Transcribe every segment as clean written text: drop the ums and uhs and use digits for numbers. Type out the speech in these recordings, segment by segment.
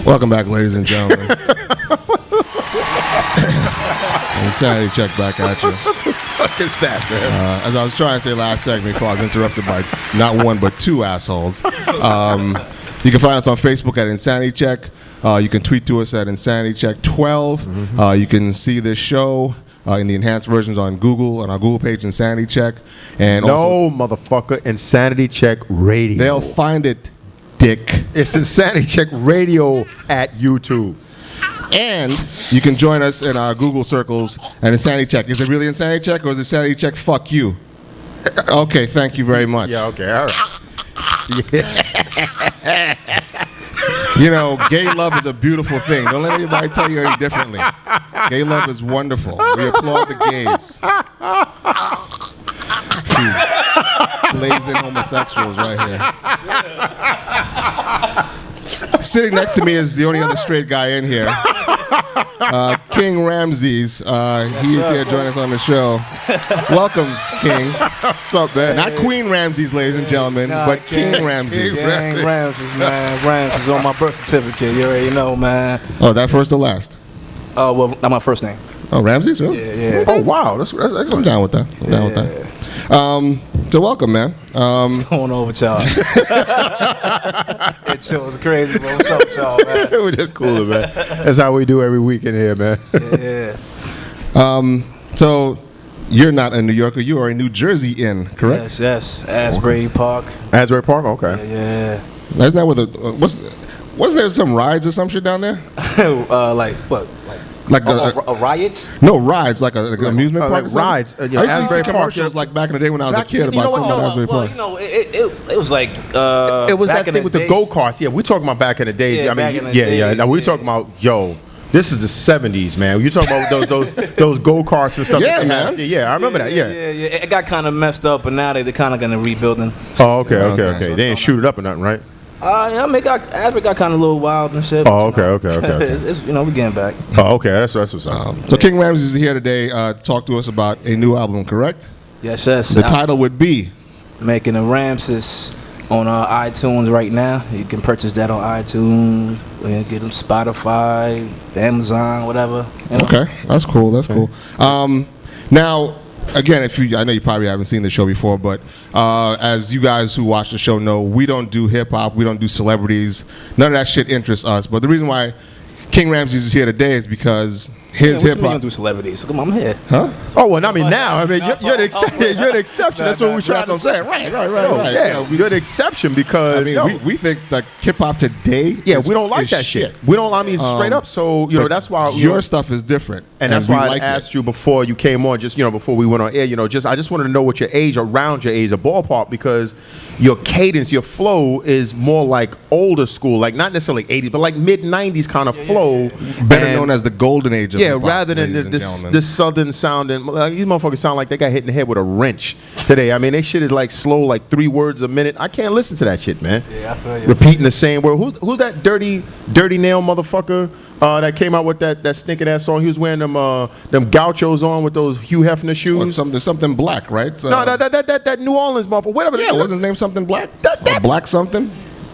Welcome back, ladies and gentlemen. Insanity check back at you. What the fuck is that, man? As I was trying to say last segment before I was interrupted by not one but two assholes. You can find us on Facebook at Insanity Check. You can tweet to us at Insanity Check 12. You can see this show in the enhanced versions on Google, on our Google page, Insanity Check. And no, motherfucker, Insanity Check Radio. They'll find it, dick. It's Insanity Check Radio at YouTube. And you can join us in our Google circles at Insanity Check. Is it really Insanity Check or is it Insanity Check fuck you? Okay, thank you very much. Yeah, okay, all right. You know, gay love is a beautiful thing. Don't let anybody tell you any differently. Gay love is wonderful. We applaud the gays. Blazing homosexuals right here. Sitting next to me is the only other straight guy in here. King Ramses. He is here joining us on the show. Welcome, King. What's up, man? Not Queen Ramses, ladies and gentlemen, but King Ramses. King Ramses, man. Ramses on my birth certificate. You already know, man. Oh, that first or last? Well, not my first name. Oh, Ramses? Really? Yeah. Oh, wow. That's excellent. I'm down with that. So welcome, man. What's going on with y'all? It was crazy, bro. What's up with y'all, man? We're just cool, man. That's how we do every weekend here, man. Yeah. So you're not a New Yorker. You are a New Jersey-in, correct? Yes. Asbury Park. Asbury Park? Okay. Yeah. Isn't that where the wasn't there some rides or some shit down there? Like what? Like riots? No, rides, like an amusement park. Like rides. I used to see commercials like back in the day when I was a kid about something about Asbury Park. It was like it was that thing with the go-karts. Yeah, we're talking about back in the days. Yeah, I mean, back in the days, Now we're talking about, this is the 70s, man. You're talking about those go-karts and stuff. Yeah, man. Yeah, I remember that. Yeah. It got kind of messed up, and now they're kind of going to rebuilding. Oh, okay. They didn't shoot it up or nothing, right? Asbury got kind of a little wild and shit. Oh, okay. It's, we getting back. Oh, okay. That's what's up. So King Ramses is here today to talk to us about a new album, correct? Yes. The title would be Making the Ramses on iTunes right now. You can purchase that on iTunes. Get them Spotify, Amazon, whatever. Okay, that's cool. Now, again, I know you probably haven't seen the show before, but as you guys who watch the show know, we don't do hip hop, we don't do celebrities. None of that shit interests us. But the reason why King Ramses is here today is because his hip hop. You don't do celebrities. So come on, I'm here. Huh? Oh well, I mean now. I mean you're the exception. That's what we're trying. That's what I'm saying. Right. Yeah, you're the exception because I mean we think like hip hop today. Yeah, we don't like that shit. We don't. I mean straight up. So that's why your stuff is different, and that's why I asked you before you came on. Just before we went on air. I just wanted to know what your age, around your age, a ballpark, because your cadence, your flow is more like older school, like not necessarily 80s, but like mid 90s kind of flow. Better known as the golden age of hip hop, rather than this southern sounding. These motherfuckers sound like they got hit in the head with a wrench today. I mean, they shit is like slow, like 3 words a minute. I can't listen to that shit, man. Yeah, I feel you. Repeating the same word. Who's that dirty nail motherfucker that came out with that stinking ass song? He was wearing them gauchos on with those Hugh Hefner shoes. Something black, right? No, that New Orleans motherfucker. Whatever. Yeah, wasn't his name something black? Black something?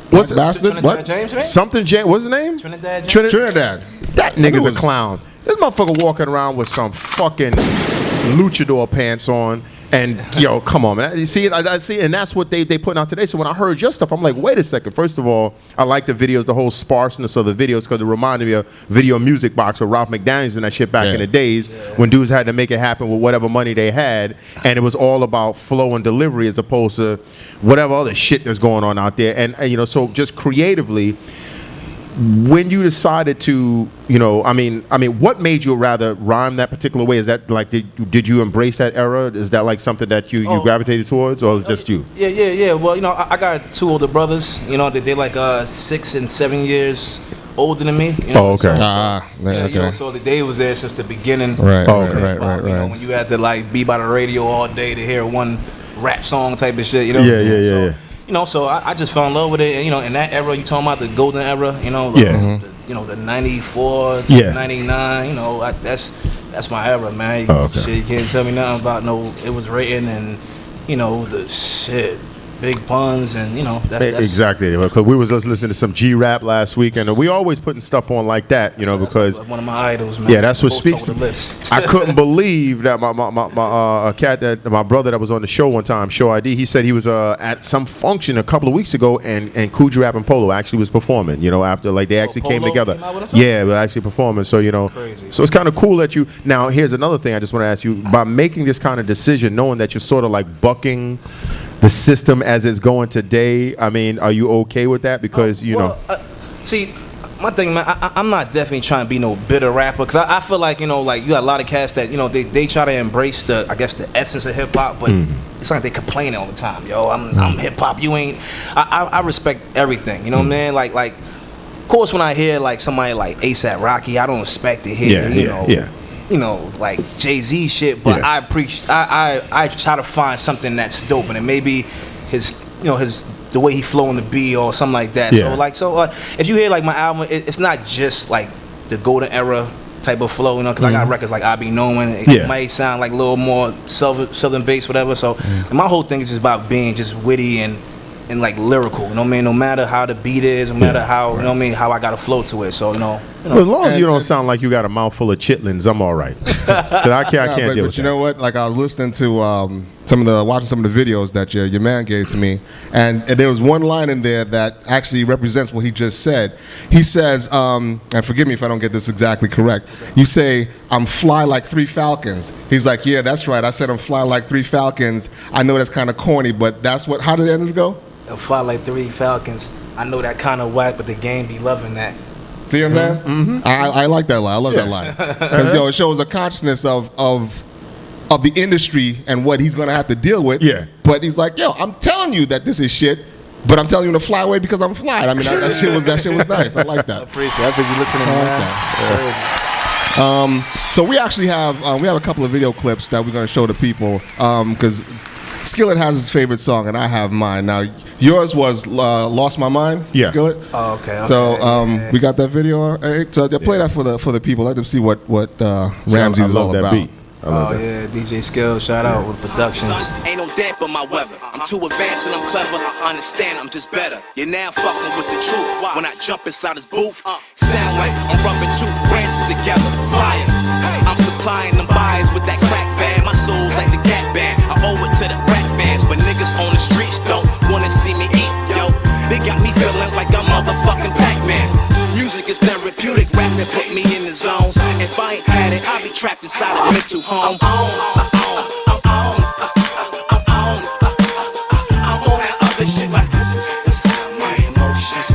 What's bastard? What? Something James. What's his name? Trinidad. That nigga's a clown. This motherfucker walking around with some fucking luchador pants on, and come on, man. You see, I see, and that's what they putting out today. So when I heard your stuff, I'm like, wait a second. First of all, I like the videos, the whole sparseness of the videos, because it reminded me of Video Music Box with Ralph McDaniels and that shit back in the days when dudes had to make it happen with whatever money they had, and it was all about flow and delivery as opposed to whatever other shit that's going on out there. And so just creatively, when you decided to, I mean, what made you rather rhyme that particular way? Is that like, did you embrace that era? Is that like something that you gravitated towards, or was it just you? Yeah. Well, I got 2 older brothers. They're like 6 and 7 years older than me. Okay. So the day was there since the beginning. Right. When you had to like be by the radio all day to hear one rap song type of shit. Yeah. So I just fell in love with it, and in that era, you talking about the golden era, the 94 to 99, that's my era, man. Shit, you can't tell me nothing about it was written, and the shit, big puns, and that's exactly. Because we was just listening to some G-rap last week, and we always putting stuff on like that, because like one of my idols, man. yeah, that's what speaks to the list. I couldn't believe that my cat that my brother that was on the show one time, Show ID, he said he was at some function a couple of weeks ago, and Coogee Rap and Polo actually was performing. After like they actually came together. Yeah, they're actually performing. So Crazy. so it's kind of cool that you. Now here's another thing I just want to ask you: by making this kind of decision, knowing that you're sort of like bucking the system as it's going today, I mean, are you okay with that? Because see, my thing, man, I'm not definitely trying to be no bitter rapper, because I feel like like you got a lot of cats that they try to embrace the essence of hip hop, but it's like they complaining all the time. I'm hip hop, you ain't. I respect everything, you know what I mean? Like, of course, when I hear like somebody like A$AP Rocky, I don't expect to hear like Jay-Z shit, but I try to find something that's dope, and it may be his the way he flow on the beat or something like that. Yeah. So if you hear like my album, it's not just like the golden era type of flow, because I got records like I Be Knowing. It might sound like a little more southern bass, whatever. So and my whole thing is just about being just witty and like lyrical, you know what I mean? No matter how the beat is, no matter how, you know what I mean, how I got to flow to it. So, Well, as long as you don't sound like you got a mouthful of chitlins, I'm all right. I can't deal with that. But you know what? Like, I was listening to watching some of the videos that your man gave to me, and there was one line in there that actually represents what he just said. He says, and forgive me if I don't get this exactly correct, you say, I'm fly like 3 falcons. He's like, yeah, that's right. I said I'm fly like 3 falcons. I know that's kind of corny, but that's what, how did the end go? Fly like 3 falcons. I know that kind of whack, but the game be loving that. See what I'm saying? Mm-hmm. I like that line. I love that line. Because it shows a consciousness of the industry and what he's gonna have to deal with. Yeah. But he's like, yo, I'm telling you that this is shit, but I'm telling you to fly away because I'm fly. I mean, that shit was nice. I like that. I appreciate it. I think you're listening. I like that. So we actually have a couple of video clips that we're gonna show to people because Skillet has his favorite song and I have mine. Now yours was "Lost My Mind." Yeah. Skillet. Oh, okay. So we got that video. Eric. So play that for the people. Let them see what Ramses is all about. Beat. Oh yeah, DJ Skill, shout out with productions. Ain't no damp on my weather. I'm too advanced and I'm clever. Understand, I'm just better. You're now fucking with the truth. When I jump inside his booth, sound like I'm rubbing 2 branches together. Fire. I'm supplying them buyers with that crack van. My soul's like the Gap Band. I owe it to the rap fans, but niggas on the streets don't wanna see me eat, yo. They got me feeling like I'm motherfucking Pac-Man. Music is therapeutic, rapping put me in the zone. If I ain't had it, I'll be trapped inside a mental home. I'm on that other shit like this is the sound my emotions.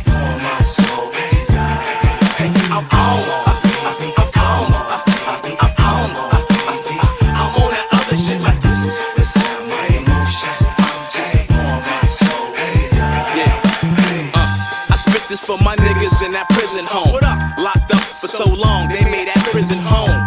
On my soul, I'm on that other shit like this is the sound my emotions. On my soul, I spit this for my niggas in that prison home. Locked up for so long, they made that prison home.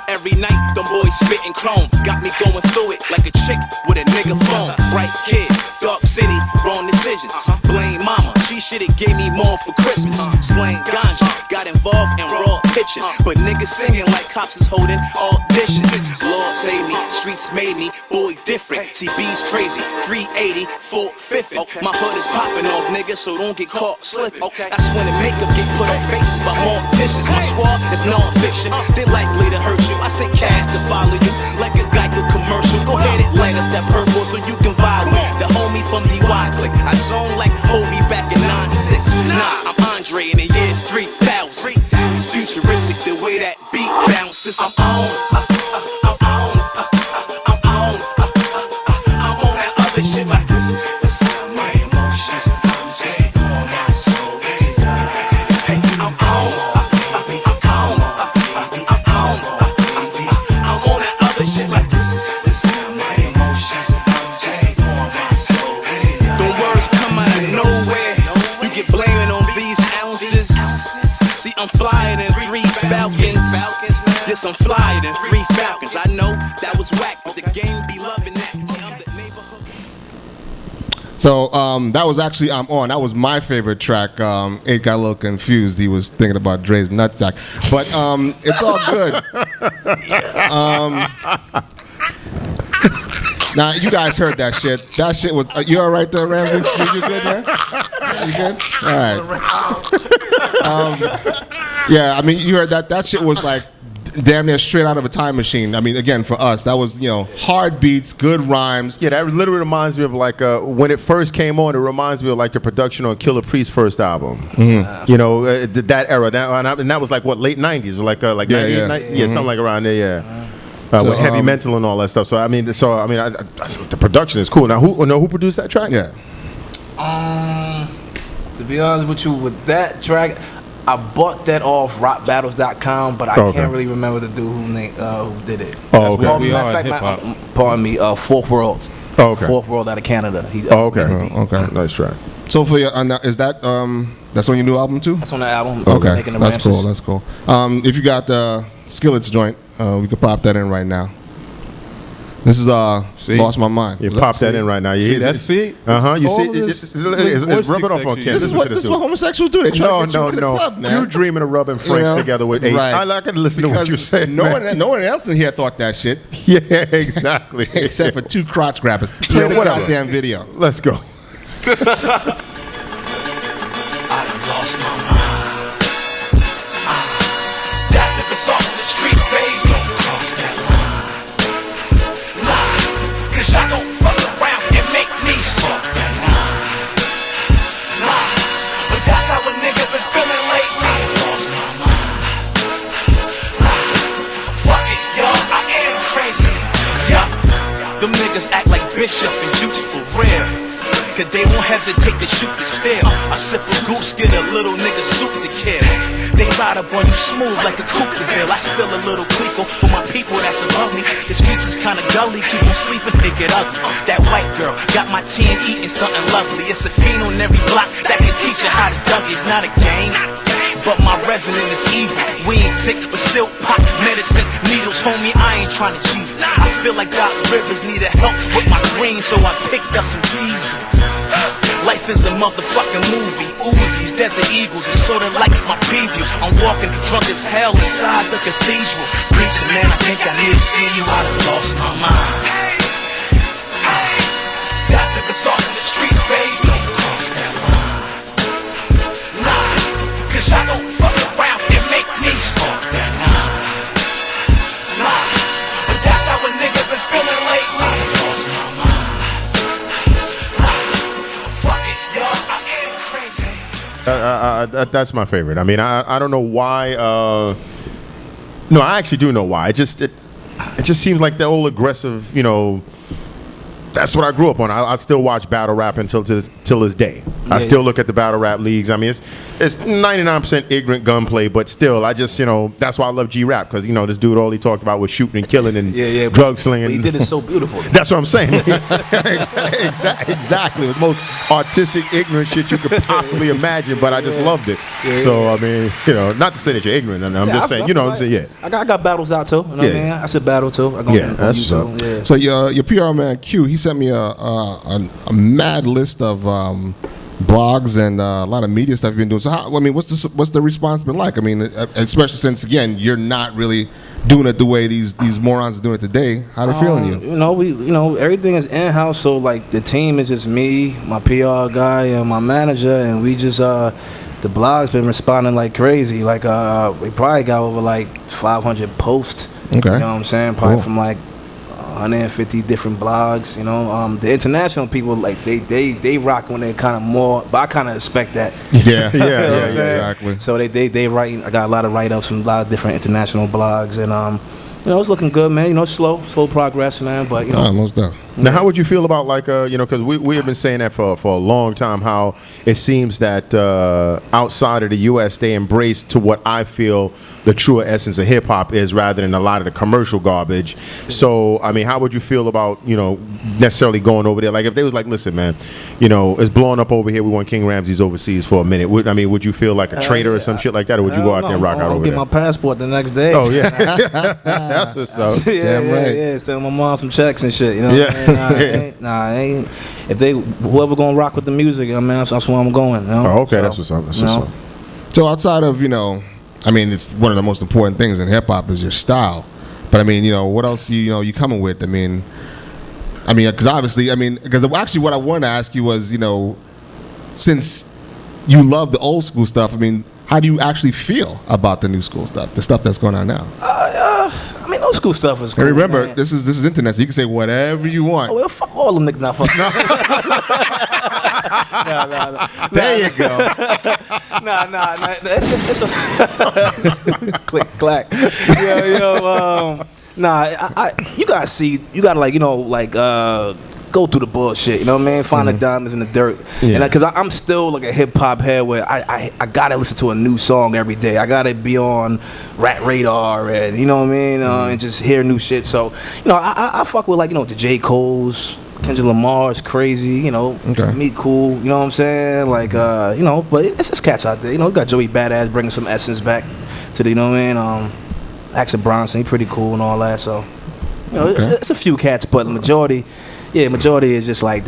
Every night, them boys spitting chrome. Got me going through it like a chick with a nigga phone. Bright kid, dark city, wrong decisions. Blame mama, she shoulda gave me more for Christmas. Slang ganja, got involved in raw pitching. But niggas singing like cops is holding auditions. Lord save me, streets made me, boy different. CB's crazy, 380, 450. My hood is popping off, niggas, so don't get caught slipping. That's when the makeup get put on faces by morticians. My squad is non-fiction, they likely to hurt you. I send cash to follow you like a Geico commercial. Go ahead and light up that purple so you can vibe with the homie from DY Click. I zone like Hovey back in 96. Nah, I'm Andre in the year 3000. Futuristic the way that beat bounces. I'm on that other shit like this is the sound my emotions. On my soul, I'm on that other shit like this is the sound my emotions. On my soul, the words come out of nowhere. You get blaming on these ounces. See, I'm flyer than 3 falcons. Yes, I'm flyer than 3 falcons. I know that was whack, but the game be loving that. I'm the neighborhood. So that was actually I'm On. That was my favorite track. It got a little confused. He was thinking about Dre's nutsack. But it's all good. Now you guys heard that shit. That shit was. You all right there, Ramsey? You good, man? You good? All right. Yeah, I mean, you heard that. That shit was like damn near straight out of a time machine. I mean, again, for us, that was, hard beats, good rhymes. Yeah, that literally reminds me of like when it first came on. It reminds me of like the production on Killer Priest's first album. Mm-hmm. That era. And that was like what, late '90s, like 98, something like around there. Yeah. With Heavy Mental and all that stuff. So I mean, the production is cool. Now, who produced that track? Yeah. To be honest with you, with that track, I bought that off rockbattles.com, but I can't really remember the dude who did it. Oh, okay. Matter of fact, pardon me, Fourth World. Oh, okay. Fourth World out of Canada. Okay. Nice track. So for your, is that that's on your new album too? That's on the album. Okay, that's cool. That's cool. If you got Skillet's joint, we could pop that in right now. This is Lost My Mind. You pop that in right now. You see? You see? It's rubbing off on Ken. This is what homosexuals do. They try to get you to the club, man. You dreaming of rubbing French together with eight. Right. I can listen to what you say. No one else in here thought that shit. Yeah, exactly. Except for two crotch grabbers. Play the goddamn video. Let's go. I done lost my mind. That's the result of the streets, baby. Don't cross that line. Nah, cause y'all gon' fuck around and make me smoke that line. Nah, but that's how a nigga been feeling lately. I done lost my mind. Nah, fuck it, y'all, I am crazy. Yup, them niggas act like Bishop and Juice for real. Cause they won't hesitate to shoot the steel. I sip a goose, get a little nigga soup to kill. They ride up on you smooth like a Cougarville. I spill a little Clico for my people that's above me. The streets is kinda gully, keep on sleeping, they get ugly. That white girl got my tea and eating something lovely. It's a fiend on every block that can teach you how to Dougie. It's not a game, but my resident is evil. We ain't sick, but still pop medicine. Needles, homie, I ain't trying to cheat. I feel like Doc Rivers needed help with my green, so I picked up some diesel. Life is a motherfucking movie. Uzis, Desert Eagles, it's sorta like my preview. I'm walking drunk as hell inside the cathedral. Preaching, man, I think I need to see you. I done lost my mind. That's the result of the streets, baby. Don't cross that line. Nah, cause y'all gon' fuck around and make me smoke that line. Nah, but that's how a nigga been feeling lately. I done lost my mind. That's my favorite. I mean, I don't know why. No, I actually do know why. It just seems like the old aggressive. That's what I grew up on. I still watch battle rap till this day. I still look at the battle rap leagues. I mean, it's 99% ignorant gunplay, but still, I just that's why I love G-Rap, because this dude, all he talked about was shooting and killing and drug slinging. But he did it so beautiful. That's what I'm saying. Exactly. It was the most artistic, ignorant shit you could possibly imagine, but I just loved it. So I mean, not to say that you're ignorant. I'm just saying, I'm saying, I got battles out too. You know what I mean? I said battle too. That's what's up. Yeah. So your PR man Q, he sent me a mad list of blogs and a lot of media stuff you've been doing. So what's the response been like? I mean, especially since again you're not really doing it the way these morons are doing it today. How they feeling you? Everything is in house. So like the team is just me, my PR guy, and my manager, and we just the blog's been responding like crazy. Like we probably got over like 500 posts. Okay, you know what I'm saying? Probably from like 150 different blogs. The international people, like they rock when they kind of more, but I kind of expect that. Yeah, exactly. So they writing. I got a lot of write-ups from a lot of different international blogs, and it's looking good, man. Slow progress, man. But most definitely. Now, how would you feel about because we have been saying that for a long time, how it seems that outside of the U.S. they embrace to what I feel the true essence of hip hop is, rather than a lot of the commercial garbage. So, I mean, how would you feel about necessarily going over there? Like if they was like, listen, man, it's blowing up over here. We want King Ramses overseas for a minute. Would you feel like a traitor or some shit like that, or would you go out there and rock out over there? I'll get my passport the next day. Oh yeah, that's what's up. Damn right. Yeah, send my mom some checks and shit. I ain't. If whoever gonna rock with the music, that's where I'm going. Oh, okay, that's what's up. That's what's up. So outside of it's one of the most important things in hip hop is your style. But I mean, what else you coming with? I mean, I mean, because obviously, because actually what I wanted to ask you was, since you love the old school stuff, how do you actually feel about the new school stuff, the stuff that's going on now? Old school stuff is cool. And remember, man. this is internet, so you can say whatever you want. Oh, well, fuck all them niggas. Nah, fuck. Nah. There you go. Nah. It's a click, clack. You gotta go through the bullshit, you know what I mean? Find the diamonds in the dirt. Yeah. And because I'm still like a hip hop head where I gotta listen to a new song every day. I gotta be on Rat Radar and, you know what I mean? And just hear new shit. So, I fuck with the J. Cole's, Kendrick Lamar's crazy, Okay. Meat Cool, you know what I'm saying? But it's just cats out there. We got Joey Badass bringing some essence back to the, you know what I mean? Axel Bronson, he pretty cool and all that. So, it's a few cats, but the majority is just like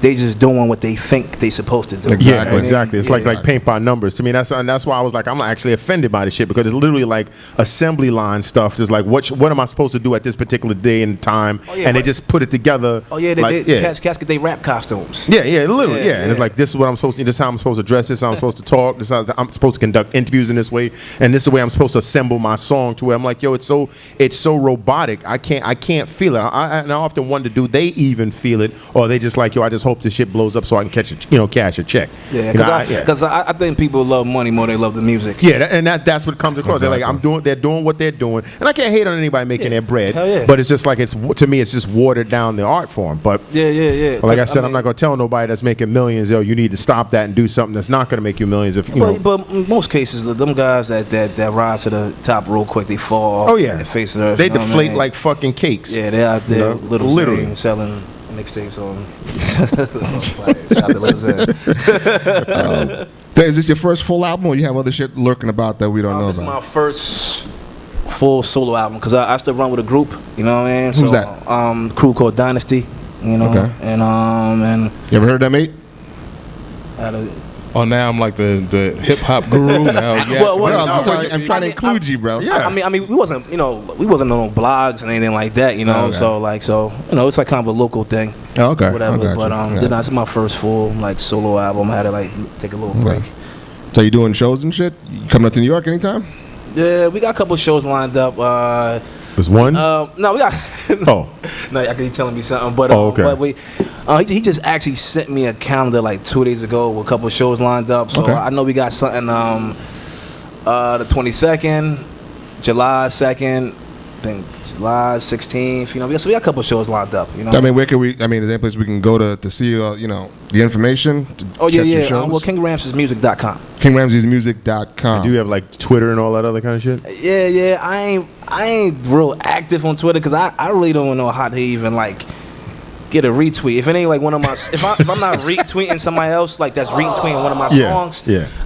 they just doing what they think they supposed to do. Exactly, exactly. It's like paint by numbers. To me, that's why I was like, I'm actually offended by this shit, because it's literally like assembly line stuff. Just like what am I supposed to do at this particular day and time? And they just put it together. Oh yeah, cats get they rap costumes. Yeah, literally, yeah. And it's like, this is what I'm supposed to do. This is how I'm supposed to dress. This is how I'm supposed to talk. This is how I'm supposed to conduct interviews in this way. And this is the way I'm supposed to assemble my song to where I'm like, yo, it's so robotic. I can't feel it. And I often wonder, do they even feel it, or are they just like, yo, I just hope this shit blows up so I can cash a check. Yeah, because I think people love money more than they love the music. Yeah, and that's what comes across. Exactly. They're like, they're doing what they're doing, and I can't hate on anybody making their bread. Hell yeah. But it's just like, to me, it's just watered down the art form. But yeah. Like I said, I'm not gonna tell nobody that's making millions, yo, you need to stop that and do something that's not gonna make you millions. If you know. But in most cases, them guys that rise to the top real quick, they fall. Oh yeah, they face the earth. They you know deflate like fucking cakes. Yeah, they're out there literally selling mixtapes on. Shout out to Lil Zed. Is this your first full album, or you have other shit lurking about that we don't know This is about? my first full solo album because I still run with a group. You know what I mean? Who's that? Crew called Dynasty. Okay. And You ever heard that, mate? Oh, now I'm like the hip hop guru now. Yeah. Well, Bro, no, I'm trying to include you, bro. Yeah. I mean, we wasn't on no blogs and anything like that, Okay. So it's like kind of a local thing. Oh, okay. Whatever. I got you. But Yeah. then that's my first full solo album. I had to take a little break. So you doing shows and shit? You coming up to New York anytime? Yeah, we got a couple shows lined up. There's one. No, we got. Oh. No, I could be telling me something, but okay. But he just actually sent me a calendar 2 days ago with a couple shows lined up. So Okay. I know we got something the 22nd, July 2nd, then July 16th. So we got a couple shows lined up. Where can we? Is there any place we can go to see the information? Oh check your yeah. shows? Well, KingRamsesMusic.com. KingRamsesMusic.com. Do you have like Twitter and all that other kind of shit? Yeah. I ain't real active on Twitter because I really don't know how to even get a retweet. If it ain't one of my, if I'm not retweeting somebody else that's retweeting one of my songs,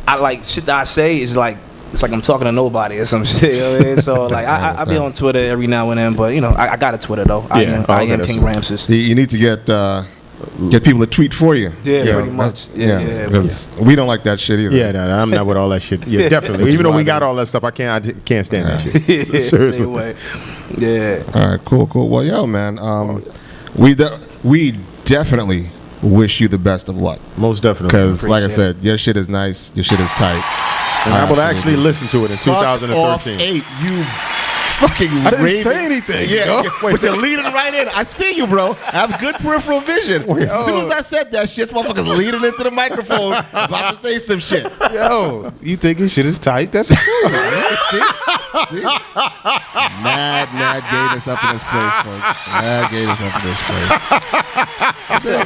I shit that I say is it's like I'm talking to nobody or some shit. You know what I mean? So I be on Twitter every now and then, but I got a Twitter though. I am King Ramses. You need to get people to tweet for you. Yeah, pretty much. Yeah. Because we don't like that shit either. Yeah, no, I'm not with all that shit. Yeah, definitely. Even though we got all that stuff, I can't stand that shit. Yeah, Seriously. same way. Yeah. All right, cool. Well, yo, man, we definitely wish you the best of luck. Most definitely. Because, like I said, your shit is nice. Your shit is tight. And I will actually listen to it in 2013. Off 8, you fucking I didn't raving. say anything. Yeah, yo. but you're leading right in. I see you, bro. I have good peripheral vision. As soon as I said that shit, motherfuckers leading into the microphone, about to say some shit. Yo, you thinking shit is tight? That's cool. See? Mad gayness up in this place, folks. Mad gayness up in this place. See what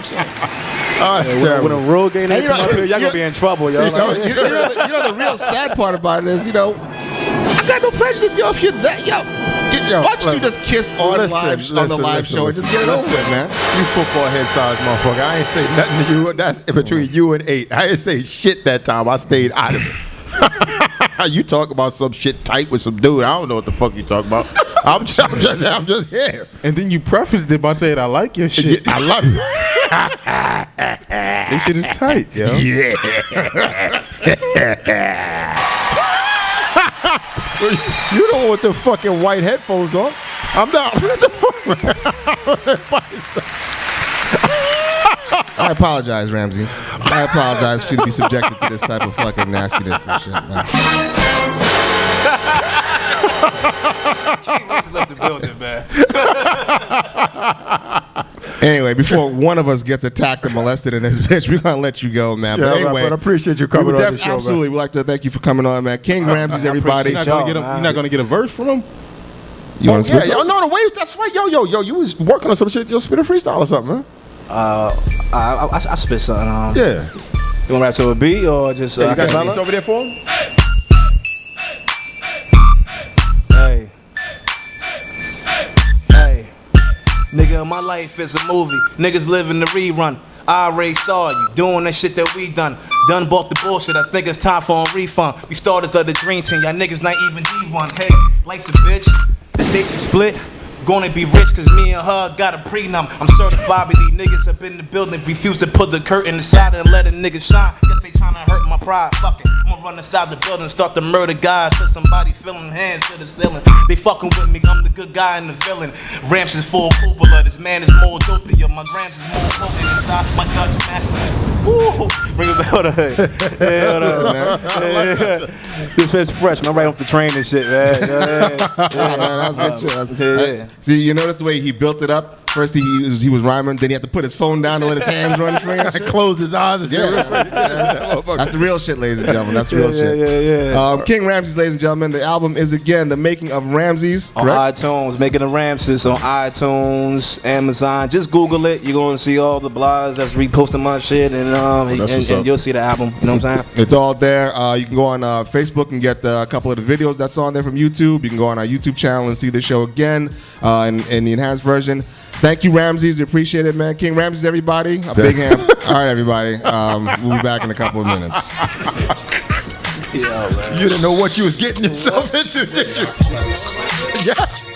I'm saying? When a real gay nigga come up here, y'all gonna be in trouble, yo. You know the real sad part about it is, I got no prejudice, yo. If you're that, why don't you just kiss on the live show and just get it over with, man? You football head size motherfucker. I ain't say nothing to you. That's between you and 8. I didn't say shit that time. I stayed out of it. You talk about some shit tight with some dude. I don't know what the fuck you talk about. I'm just here. And then you prefaced it by saying, I like your shit. I love it. This shit is tight, yo. Yeah. You don't want the fucking white headphones on. I'm down. I apologize, Ramses. I apologize for you to be subjected to this type of fucking nastiness and shit, man. King Ramses left the building, man. Anyway, before one of us gets attacked and molested in this bitch, we're gonna let you go, man. Yeah, But anyway, but I appreciate you coming on the show, absolutely. man. We'd like to thank you for coming on, man. King Ramses, everybody. You're not gonna get a verse from him. You want to Yeah, spit yo, something? no, wait, that's right. Yo, you was working on some shit. You'll spit a freestyle or something, man. I spit something. Yeah. You want to rap to a beat or just You got acapella? beats over there for him? Hey. Hey. Nigga, my life is a movie. Niggas living the rerun. I already saw you doing that shit that we done. Done bought the bullshit. I think it's time for a refund. We starters of the dream team. Y'all niggas not even D1. Hey, life's a bitch. The dates are split. Gonna be rich cause me and her got a prenup. I'm certified, but these niggas up in the building refuse to put the curtain aside and let a nigga shine. Guess they tryna hurt my pride. Fuck it, I'ma run inside the building, start to murder guys till somebody feeling hands to the ceiling. They fucking with me, I'm the good guy and the villain. Ramses is full cupola, this man is more dope than you. My grams is more potent inside my Dutch masters. Woo! Bring it back to the hood. This bitch fresh, man. Right off the train and shit, man. Man, that was good shit. Yeah. See, you notice the way he built it up? First he was rhyming, then he had to put his phone down to let his hands run free. I closed his eyes and Yeah, that's the real shit, ladies and gentlemen. That's real shit. Yeah. King Ramses, ladies and gentlemen. The album is again The Making of Ramses. On Correct? iTunes, Making the Ramses on iTunes, Amazon. Just Google it. You're gonna see all the blogs that's reposting my shit, and you'll see the album. You know what I'm saying? It's all there. You can go on Facebook and get a couple of the videos that's on there from YouTube. You can go on our YouTube channel and see the show again in the enhanced version. Thank you, Ramses. We appreciate it, man. King Ramses, everybody. A big hand. All right, everybody. We'll be back in a couple of minutes. you didn't know what you was getting yourself into, did you? Yes.